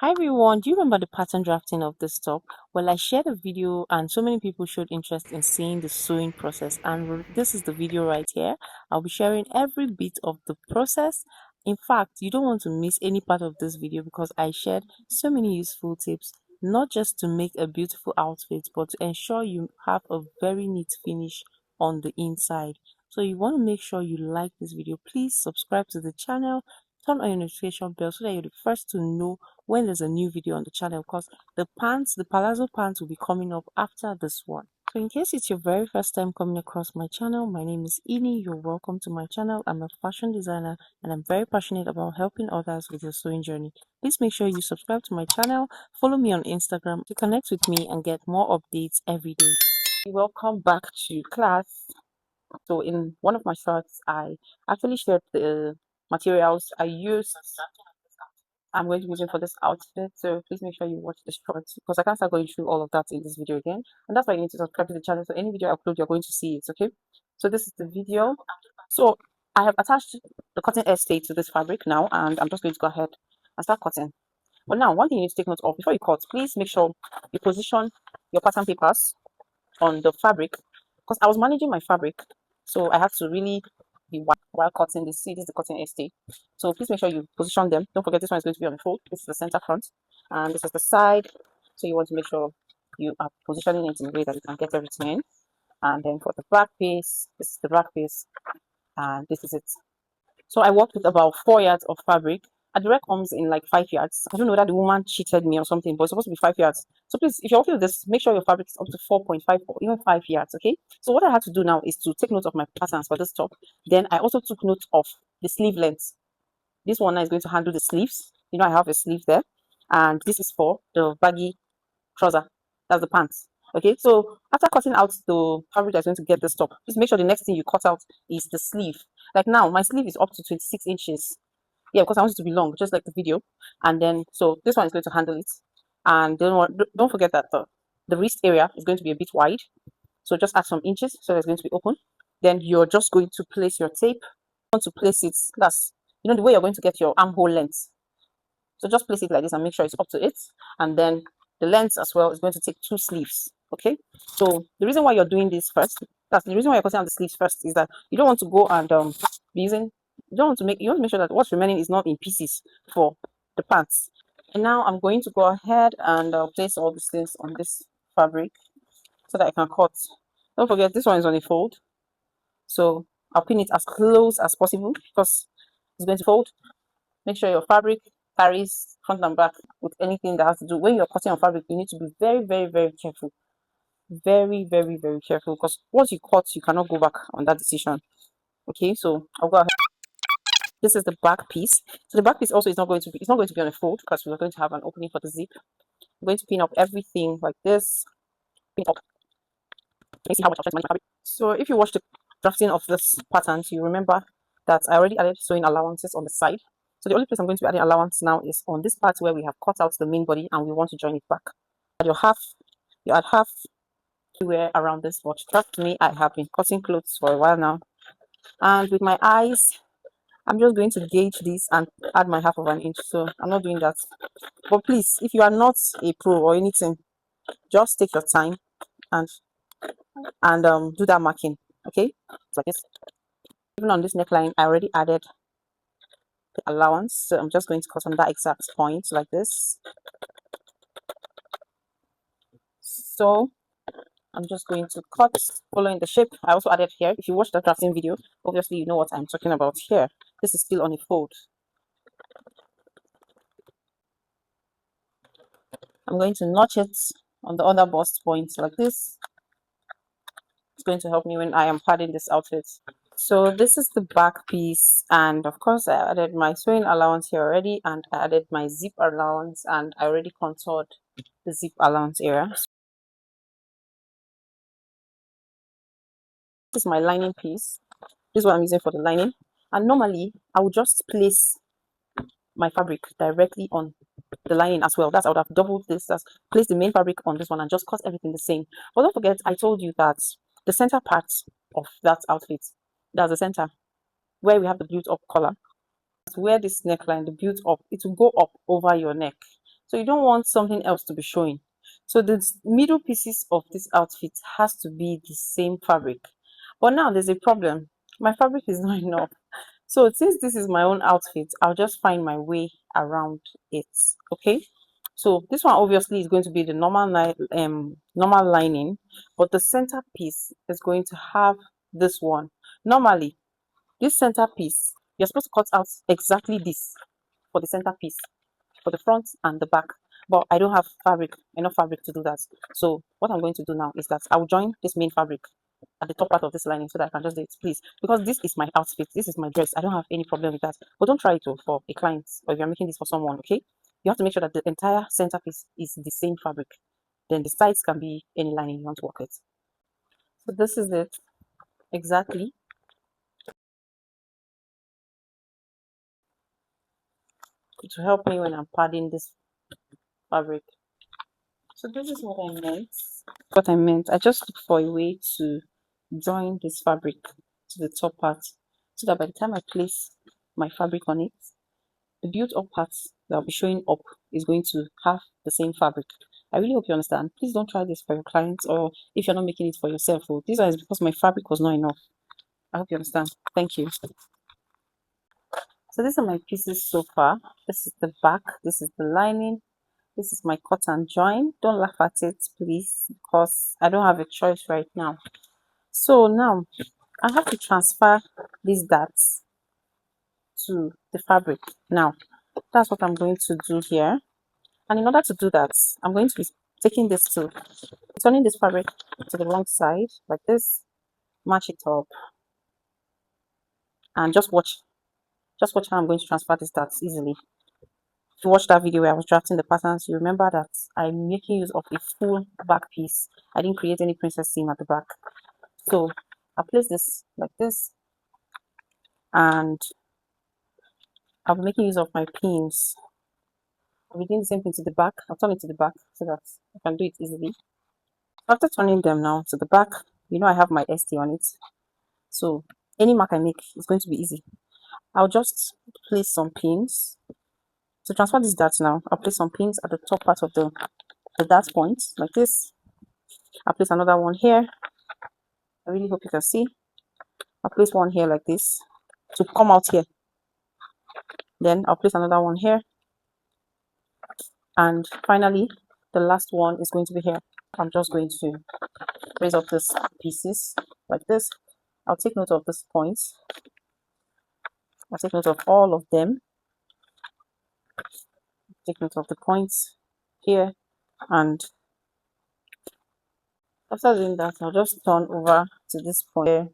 Hi everyone, do you remember the pattern drafting of this top? Well, I shared a video and so many people showed interest in seeing the sewing process, and this is the video right here. I'll be sharing every bit of the process. In fact, you don't want to miss any part of this video because I shared so many useful tips, not just to make a beautiful outfit, but to ensure you have a very neat finish on the inside. So you want to make sure you like this video. Please subscribe to the channel, turn on your notification bell so that you're the first to know when there's a new video on the channel, because the palazzo pants will be coming up after this one. So in case it's your very first time coming across my channel, my name is Ini. You're welcome to my channel. I'm a fashion designer and I'm very passionate about helping others with their sewing journey. Please make sure you subscribe to my channel, follow me on Instagram to connect with me and get more updates every day. Welcome back to class. So in one of my shorts, I actually shared the materials I used. I'm going to be using for this outfit, so please make sure you watch the shorts because I can't start going through all of that in this video again. And that's why you need to subscribe to the channel, so any video I upload, you're going to see it. Okay, so this is the video. So I have attached the cotton estate to this fabric now, and I'm just going to go ahead and start cutting. But now, one thing you need to take note of before you cut, please make sure you position your pattern papers on the fabric, because I was managing my fabric, so I have to really be while cutting this. See, this is the cotton estate, so please make sure you position them. Don't forget, this one is going to be on the fold. This is the center front and this is the side, so you want to make sure you are positioning it in a way that you can get everything in. And then for the back piece, this is the back piece and this is it. So I worked with about 4 yards of fabric. And the rec comes in like 5 yards. I don't know whether the woman cheated me or something, but it's supposed to be 5 yards. So please, if you're working with this, make sure your fabric is up to 4.5 or even 5 yards, okay? So what I had to do now is to take note of my patterns for this top. Then I also took note of the sleeve length. This one is going to handle the sleeves. You know, I have a sleeve there. And this is for the baggy trouser. That's the pants. Okay, so after cutting out the fabric that's going to get this top, please make sure the next thing you cut out is the sleeve. Like now, my sleeve is up to 26 inches. Yeah, because I want it to be long, just like the video. And then, so this one is going to handle it. And don't forget that the wrist area is going to be a bit wide. So just add some inches so it's going to be open. Then you're just going to place your tape. You want to place it, that's, you know, the way you're going to get your armhole length. So just place it like this and make sure it's up to it. And then the length as well is going to take 2 sleeves. Okay, so the reason why you're doing this first, that's the reason why you're cutting out the sleeves first, is that you don't want to go and be using, you want to make sure that what's remaining is not in pieces for the pants. And now I'm going to go ahead and place all these things on this fabric so that I can cut. Don't forget, this one is on a fold, so I'll pin it as close as possible because it's going to fold. Make sure your fabric carries front and back with anything that has to do. When you're cutting on fabric, you need to be very, very, very careful. Very, very, very careful, because once you cut, you cannot go back on that decision. Okay, so I'll go ahead. This is the back piece. So the back piece also is not going to be, it's not going to be on a fold because we're going to have an opening for the zip. I'm going to pin up everything like this. Pin up. Let me see how much I've spent my fabric. So if you watch the drafting of this pattern, you remember that I already added sewing allowances on the side. So the only place I'm going to be adding allowance now is on this part where we have cut out the main body and we want to join it back. You add half everywhere around this, but trust me, I have been cutting clothes for a while now. And with my eyes, I'm just going to gauge this and add my half of an inch. So I'm not doing that. But please, if you are not a pro or anything, just take your time and do that marking. Okay, so like this. Even on this neckline, I already added the allowance, so I'm just going to cut on that exact point like this. So I'm just going to cut following the shape I also added here. If you watch the drafting video, obviously you know what I'm talking about here. This is still on a fold. I'm going to notch it on the other bust point like this. It's going to help me when I am padding this outfit. So this is the back piece, and of course I added my sewing allowance here already, and I added my zip allowance, and I already contoured the zip allowance area. This is my lining piece. This is what I'm using for the lining, and normally I would just place my fabric directly on the lining as well. That's, I would have doubled this, that's place the main fabric on this one and just cut everything the same. But don't forget, I told you that the center part of that outfit, that's the center where we have the built up collar, that's where this neckline, the built up, it will go up over your neck. So you don't want something else to be showing. So the middle pieces of this outfit has to be the same fabric. But now there's a problem. My fabric is not enough. So since this is my own outfit, I'll just find my way around it. Okay. So this one obviously is going to be the normal lining, but the center piece is going to have this one. Normally, this center piece, you're supposed to cut out exactly this for the center piece, for the front and the back. But I don't have enough fabric to do that. So what I'm going to do now is that I will join this main fabric at the top part of this lining so that I can just do it, please. Because this is my outfit, this is my dress. I don't have any problem with that. But don't try it for a client or if you're making this for someone, okay? You have to make sure that the entire center piece is the same fabric. Then the sides can be any lining you want to work with. So this is it exactly. To help me when I'm padding this fabric. So this is what I meant. What I meant, I just look for a way to join this fabric to the top part so that by the time I place my fabric on it, the built up parts that will be showing up is going to have the same fabric. I really hope you understand. Please don't try this for your clients or if you're not making it for yourself. Oh, this is because my fabric was not enough. I hope you understand. Thank you. So these are my pieces so far. This is the back, this is the lining, this is my cut and join. Don't laugh at it, please, because I don't have a choice right now. So now I have to transfer these darts to the fabric. Now that's what I'm going to do here. And in order to do that, I'm going to be taking this to turning this fabric to the wrong side like this, match it up, and just watch how I'm going to transfer this darts easily. If you watch that video where I was drafting the patterns, you remember that I'm making use of a full back piece. I didn't create any princess seam at the back. So I'll place this like this, and I'll be making use of my pins. I'll be doing the same thing to the back. I'll turn it to the back so that I can do it easily. After turning them now to the back, you know I have my ST on it. So any mark I make is going to be easy. I'll just place some pins. To transfer this dart now, I'll place some pins at the top part of the dart point like this. I'll place another one here. I really hope you can see. I'll place one here like this to come out here. Then I'll place another one here. And finally, the last one is going to be here. I'm just going to raise up these pieces like this. I'll take note of this points. I'll take note of all of them. Take note of the points here. And after doing that, I'll just turn over to this point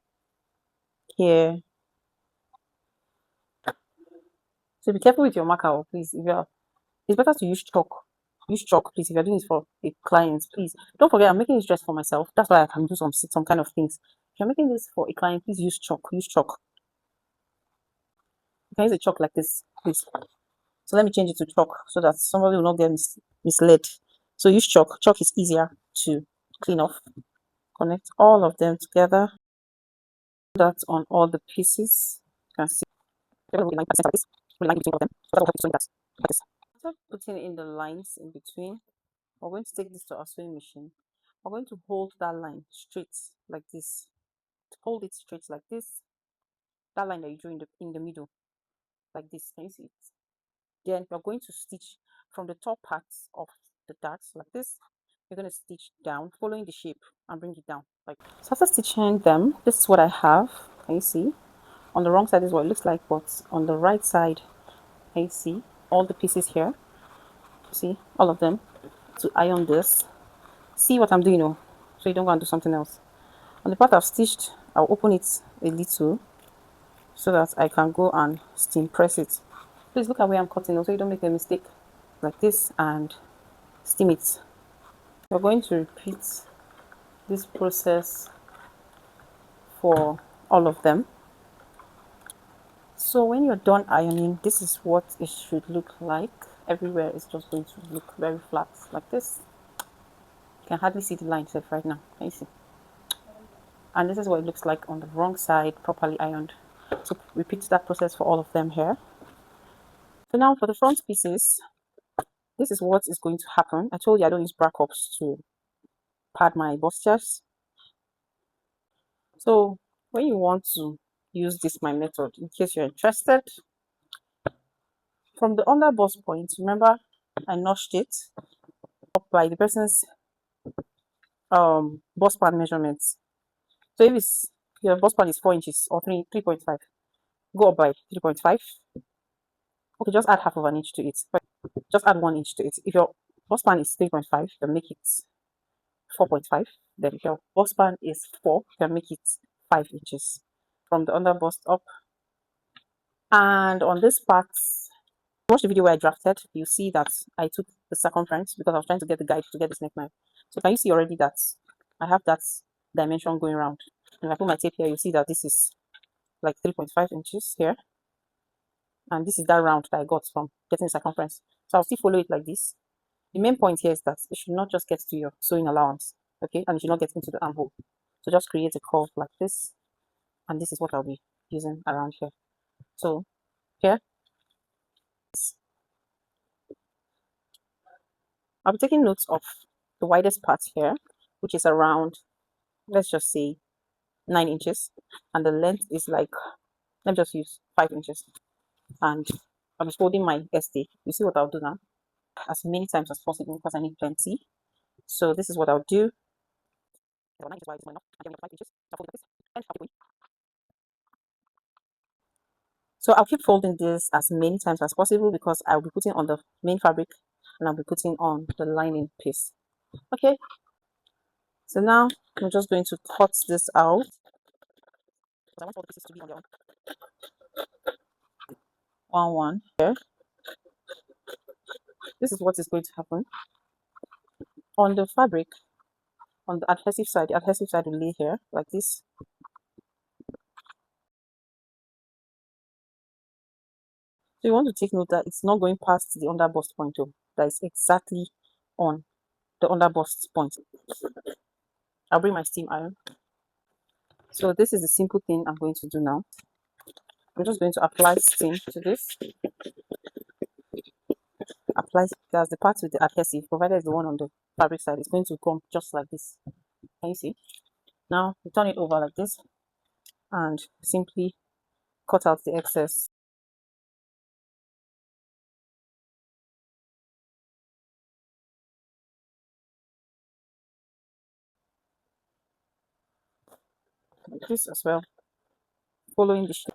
here. So be careful with your marker, please. It's better to use chalk. Use chalk, please. If you're doing this for a client, please don't forget I'm making this dress for myself. That's why I can do some kind of things. If you're making this for a client, please use chalk. Use chalk. You can use a chalk like this, please. So let me change it to chalk so that somebody will not get misled. So use chalk. Chalk is easier to clean off. Connect all of them together. That on all the pieces. You can see line percent like this. Line between all of them. So that will help you that. Like this. After putting in the lines in between, we're going to take this to our sewing machine. We're going to hold that line straight like this. Hold it straight like this. That line that you drew in the middle, like this. Can you see it? Then we're going to stitch from the top parts of the darts like this. You're going to stitch down, following the shape, and bring it down. Like so. After stitching them, this is what I have. Can you see? On the wrong side is what it looks like, but on the right side, can you see all the pieces here? See all of them. To iron this. See what I'm doing now, so you don't go and do something else. On the part I've stitched, I'll open it a little so that I can go and steam press it. Please look at where I'm cutting so you don't make a mistake like this and steam it. We're going to repeat this process for all of them. So when you're done ironing, this is what it should look like. Everywhere is just going to look very flat like this. You can hardly see the line itself right now. Can you see? And this is what it looks like on the wrong side, properly ironed. So repeat that process for all of them here. So now for the front pieces, this is what is going to happen. I told you I don't use bra cups to pad my bust chest. So when you want to use this my method, in case you're interested, from the under bust point, remember I notched it up by the person's bust pan measurements. So if it's your bust pan is 4 inches or 3.5, go up by 3.5. Okay, just add half of an inch to it. Just add 1 inch to it. If your bust pan is 3.5, you can make it 4.5. Then if your bust pan is 4, you can make it 5 inches from the under bust up. And on this part, watch the video where I drafted, you see that I took the circumference because I was trying to get the guide to get this neckline. So can you see already that I have that dimension going around? And if I put my tape here, you see that this is like 3.5 inches here. And this is that round that I got from getting the circumference. So I'll still follow it like this. The main point here is that it should not just get to your sewing allowance, okay? And it should not get into the armhole. So just create a curve like this. And this is what I'll be using around here. So here, I'll be taking notes of the widest part here, which is around, let's just say 9 inches. And the length is like, let me just use 5 inches. And I'll be folding my SD. You see what I'll do now? As many times as possible because I need plenty. So this is what I'll do. So I'll keep folding this as many times as possible because I'll be putting on the main fabric and I'll be putting on the lining piece. Okay, so now I'm just going to cut this out. I want all the pieces to be on their own. One here. This is what is going to happen. On the fabric, on the adhesive side will lay here like this. So you want to take note that it's not going past the under bust point though. That is exactly on the under bust point. I'll bring my steam iron. So this is the simple thing I'm going to do now. I'm just going to apply steam to this. Apply that's the part with the adhesive, provided it's the one on the fabric side. It's going to come just like this. Can you see? Now you turn it over like this and simply cut out the excess. Like this as well, following the shape.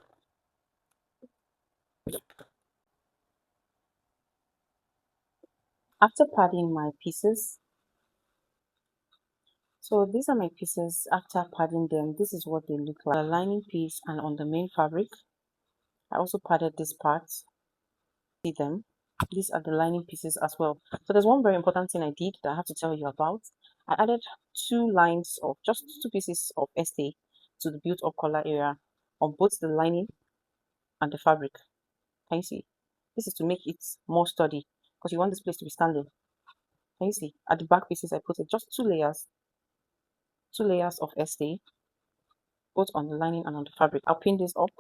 After padding my pieces, so these are my pieces. After padding them, this is what they look like. The lining piece and on the main fabric, I also padded this part. See them, these are the lining pieces as well. So there's one very important thing I did that I have to tell you about. I added 2 lines of just 2 pieces of stay to the built up collar area on both the lining and the fabric. Can you see? This is to make it more sturdy because you want this place to be standing. Can you see? At the back pieces I put it just 2 layers of stay both on the lining and on the fabric. I'll pin this up.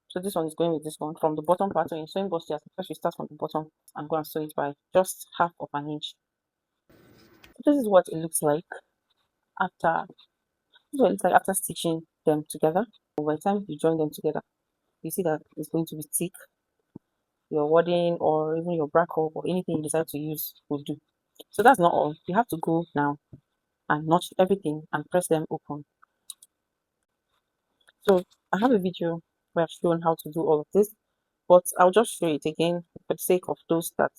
So this one is going with this one from the bottom part. So in sewing bust just first we start from the bottom and go and sew it by just half of an inch. So this is what it looks like after stitching them together. By the time you join them together, you see that it's going to be thick. Your wadding or even your bra cup or anything you decide to use will do. So that's not all. You have to go now and notch everything and press them open. So I have a video where I've shown how to do all of this, but I'll just show it again for the sake of those that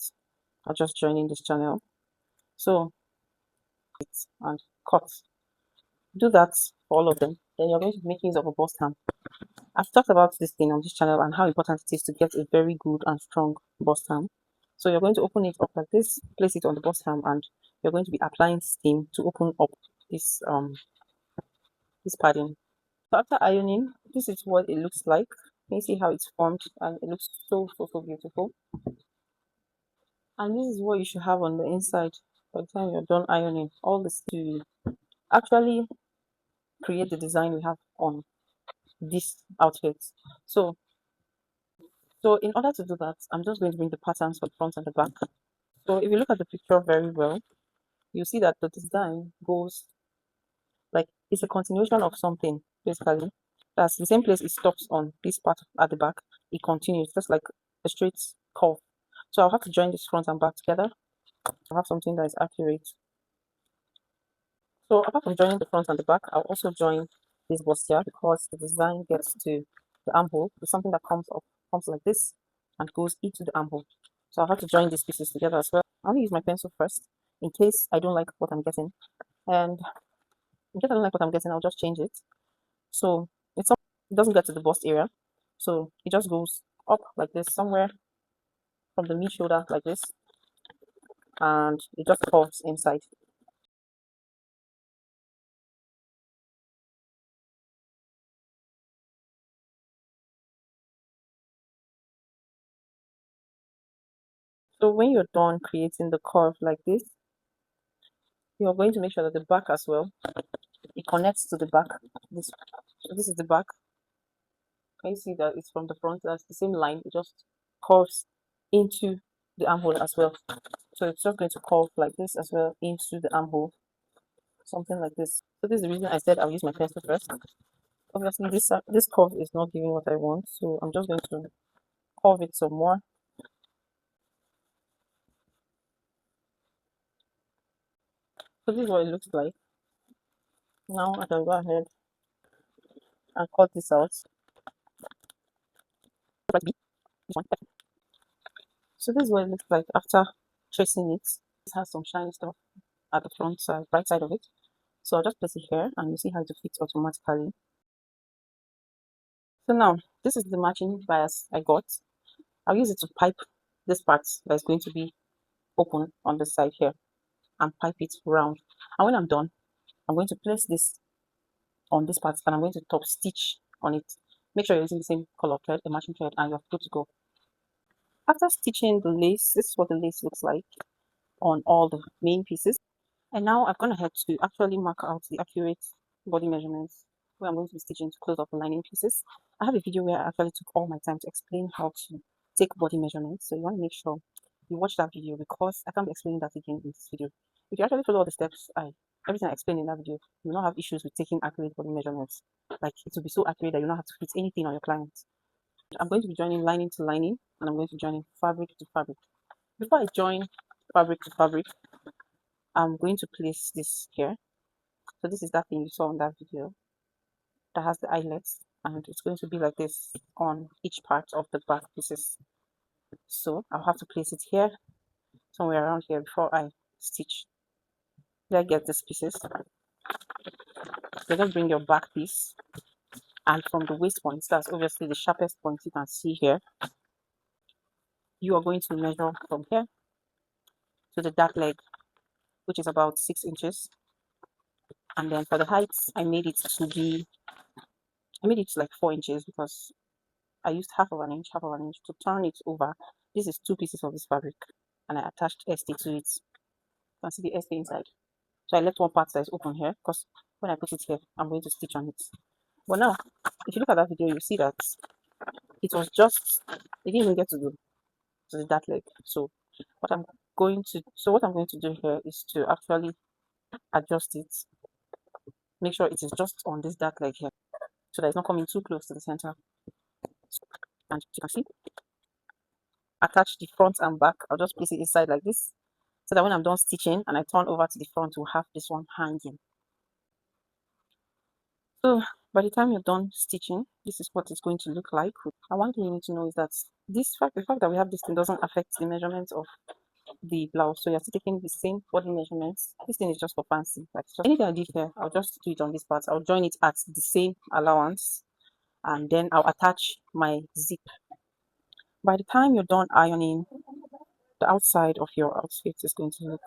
are just joining this channel. So it's and cut. Do that for all of them. Then you're going to make use of a bust hem. I've talked about this thing on this channel and how important it is to get a very good and strong bust hem. So you're going to open it up like this, place it on the bust hem, and you're going to be applying steam to open up this padding. So after ironing, this is what it looks like. You can see how it's formed and it looks so beautiful. And this is what you should have on the inside by the time you're done ironing. All this to actually create the design we have on this outfit. So in order to do that, I'm just going to bring the patterns for the front and the back. So if you look at the picture very well, you see that the design goes like it's a continuation of something basically. That's the same place it stops on this part at the back. It continues just like a straight curve. So I'll have to join this front and back together to have something that is accurate. So apart from joining the front and the back, I'll also join this bustier because the design gets to the armhole. It's something that comes like this and goes into the armhole. So I'll have to join these pieces together as well. I'm gonna use my pencil first in case I don't like what I'm getting. And in case I don't like what I'm getting, I'll just change it. So it doesn't get to the bust area. So it just goes up like this, somewhere from the mid shoulder like this, and it just curves inside. So when you're done creating the curve like this, you're going to make sure that the back as well, it connects to the back. This is the back. Can you see that it's from the front? That's the same line. It just curves into the armhole as well. So it's just going to curve like this as well into the armhole, something like this. So this is the reason I said I'll use my pencil first. Obviously, this curve is not giving what I want, so I'm just going to curve it some more. So this is what it looks like. Now I can go ahead and cut this out. So this is what it looks like after tracing it. It has some shiny stuff at the front side, right side of it. So I'll just place it here and you see how it fits automatically. So now this is the matching bias I got. I'll use it to pipe this part that's going to be open on the side here and pipe it round. And when I'm done, I'm going to place this on this part and I'm going to top stitch on it. Make sure you're using the same color thread, a matching thread, and you're good to go. After stitching the lace, this is what the lace looks like on all the main pieces. And now I've gone ahead to actually mark out the accurate body measurements where I'm going to be stitching to close up the lining pieces. I have a video where I actually took all my time to explain how to take body measurements. So you want to make sure you watch that video because I can't be explaining that again in this video. If you actually follow all the steps, everything I explained in that video, you will not have issues with taking accurate body measurements. Like it will be so accurate that you don't have to fit anything on your client. I'm going to be joining lining to lining and I'm going to be joining fabric to fabric. Before I join fabric to fabric, I'm going to place this here. So this is that thing you saw in that video that has the eyelets and it's going to be like this on each part of the back pieces. So I'll have to place it here, somewhere around here before I stitch. Did I get these pieces? So just bring your back piece and from the waist point, that's obviously the sharpest point you can see here. You are going to measure from here to the dark leg, which is about 6 inches. And then for the heights, I made it like 4 inches because I used half of an inch to turn it over. This is 2 pieces of this fabric and I attached ST to it. You can see the ST inside. So I left one part that is open here because when I put it here, I'm going to stitch on it. But now, if you look at that video, you see that it was just, it didn't even get to the dark leg. So what I'm going to do here is to actually adjust it. Make sure it is just on this dark leg here so that it's not coming too close to the center. And you can see, attach the front and back. I'll just place it inside like this so that when I'm done stitching and I turn over to the front, we'll have this one hanging. So by the time you're done stitching, this is what it's going to look like. And one thing you need to know is that the fact that we have this thing doesn't affect the measurements of the blouse. So you're still taking the same body measurements. This thing is just for fancy. Like just anything I did here, I'll just do it on this part. I'll join it at the same allowance and then I'll attach my zip. By the time you're done ironing, the outside of your outfit is going to look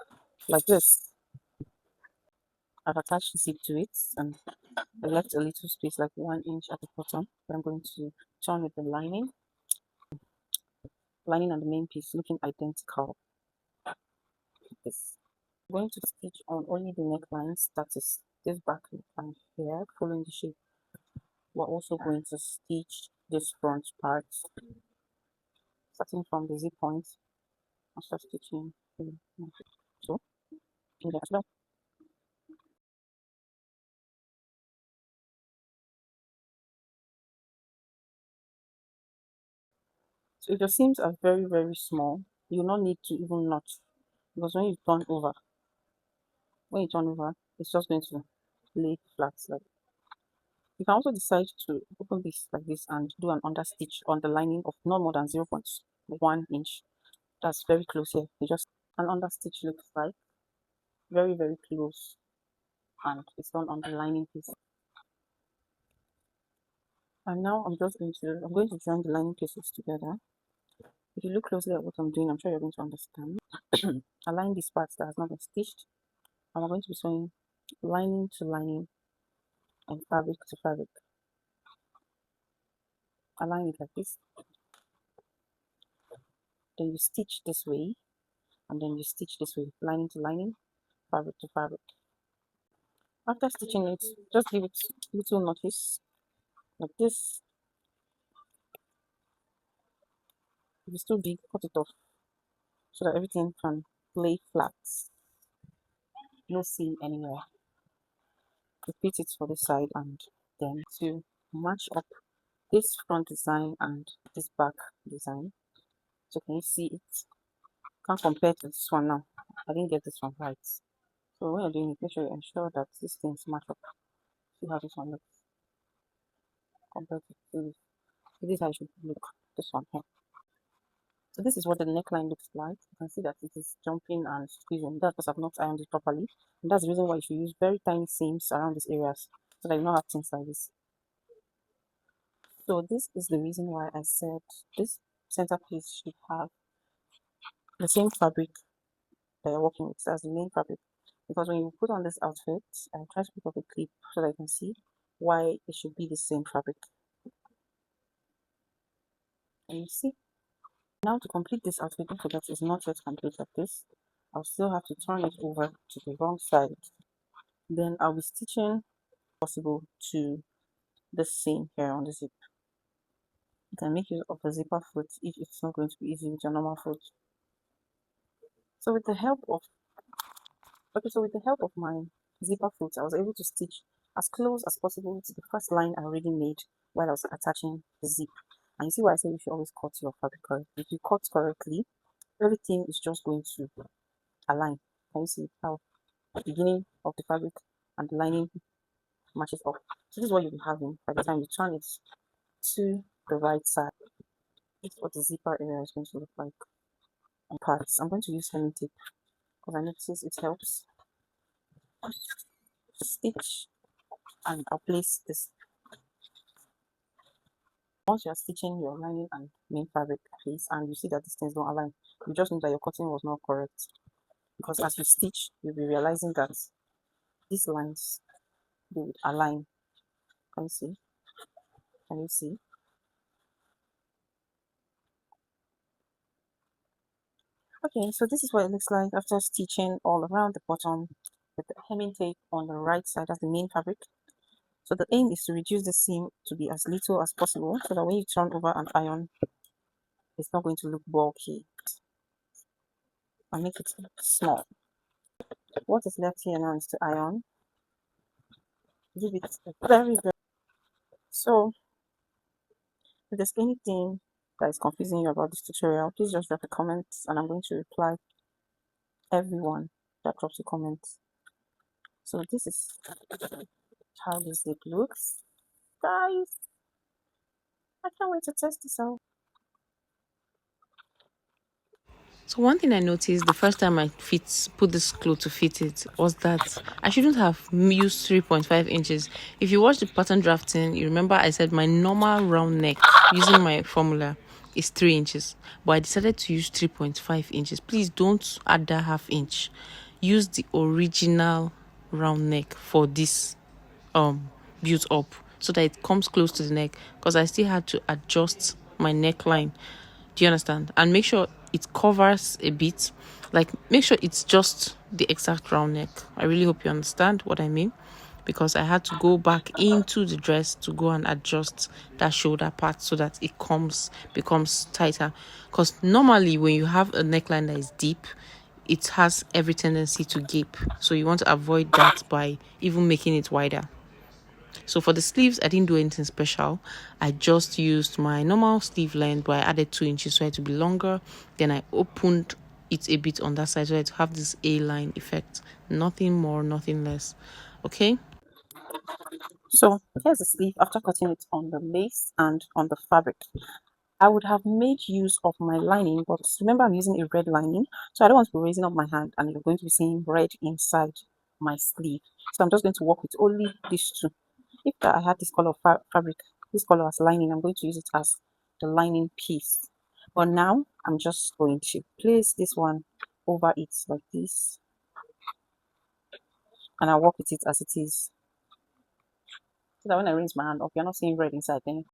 like this. I've attached the zip to it and I left a little space like 1 inch at the bottom, but I'm going to turn with the lining and the main piece looking identical like this. I'm going to stitch on only the necklines, that is this back neckline here, following the shape. We're also going to stitch this front part, starting from the zip point and start stitching So, in there as well. So if your seams are very, very small, you not need to even notch, because when you turn over, it's just going to lay flat. Like, you can also decide to open this like this and do an understitch on the lining of not more than 0.1 inch. That's very close here. You just an understitch looks like very, very close, and it's done on the lining piece. And now I'm going to join the lining pieces together. If you look closely at what I'm doing, I'm sure you're going to understand. Align this part that has not been stitched, and we're going to be sewing lining to lining and fabric to fabric. Align it like this. Then you stitch this way, and then you stitch this way, lining to lining, fabric to fabric. After stitching it, just give it little notches like this. If it's too big, cut it off so that everything can lay flat. No seam anywhere. Repeat it for this side, and then to match up this front design and this back design. So can you see it? Can't compare to this one now. I didn't get this one right. So when you're doing it, make sure you ensure that these things match up. See how this one looks compared to this. This is how it should look. This one here. So this is what the neckline looks like. You can see that it is jumping and squeezing. That's because I've not ironed it properly. And that's the reason why you should use very tiny seams around these areas so that you don't have things like this. So this is the reason why I said this centerpiece should have the same fabric that you're working with. That's the main fabric. Because when you put on this outfit, I try to pick up a clip so that you can see why it should be the same fabric. And you see, now to complete this outfit, don't forget it's not yet complete like this. I'll still have to turn it over to the wrong side. Then I'll be stitching possible to the seam here on the zip. You can make use of the zipper foot if it's not going to be easy with your normal foot. So with the help of my zipper foot, I was able to stitch as close as possible to the first line I already made while I was attaching the zip. And you see why I say you should always cut your fabric correctly. If you cut correctly, everything is just going to align. Can you see how the beginning of the fabric and the lining matches up? So this is what you'll be having by the time you turn it to the right side. This is what the zipper area is going to look like on parts. I'm going to use hemming tape because I notice it helps stitch, and I'll place this. Once you are stitching your lining and main fabric piece and you see that these things don't align, you just know that your cutting was not correct, because as you stitch you'll be realizing that these lines will align. Can you see? Can you see? Okay, so this is what it looks like after stitching all around the bottom with the hemming tape on the right side as the main fabric. So the aim is to reduce the seam to be as little as possible so that when you turn over an iron, it's not going to look bulky. And make it small. What is left here now is to iron. Give it a very, very. So if there's anything that is confusing you about this tutorial, please just drop a comment and I'm going to reply everyone that drops a comment. So this is how this zip looks. Guys, I can't wait to test this out. So one thing I noticed the first time I put this cloth to fit it was that I shouldn't have used 3.5 inches. If you watch the pattern drafting, you remember I said my normal round neck using my formula is 3 inches, but I decided to use 3.5 inches. Please don't add that half inch. Use the original round neck for this built up so that it comes close to the neck, because I still had to adjust my neckline. Do you understand? And make sure it covers a bit. Like, make sure it's just the exact round neck. I really hope you understand what I mean, because I had to go back into the dress to go and adjust that shoulder part so that it becomes tighter. Because normally when you have a neckline that is deep, it has every tendency to gape. So you want to avoid that by even making it wider. So for the sleeves, I didn't do anything special. I just used my normal sleeve length, but I added 2 inches so it to be longer. Then I opened it a bit on that side so to have this A-line effect. Nothing more, nothing less. Okay. So here's the sleeve after cutting it on the lace and on the fabric. I would have made use of my lining, but remember I'm using a red lining, so I don't want to be raising up my hand and you're going to be seeing red inside my sleeve. So I'm just going to work with only these two. If I had this color of fabric, this color as lining, I'm going to use it as the lining piece. But now I'm just going to place this one over it like this, and I'll work with it as it is. So that when I raise my hand up, you're not seeing red inside then.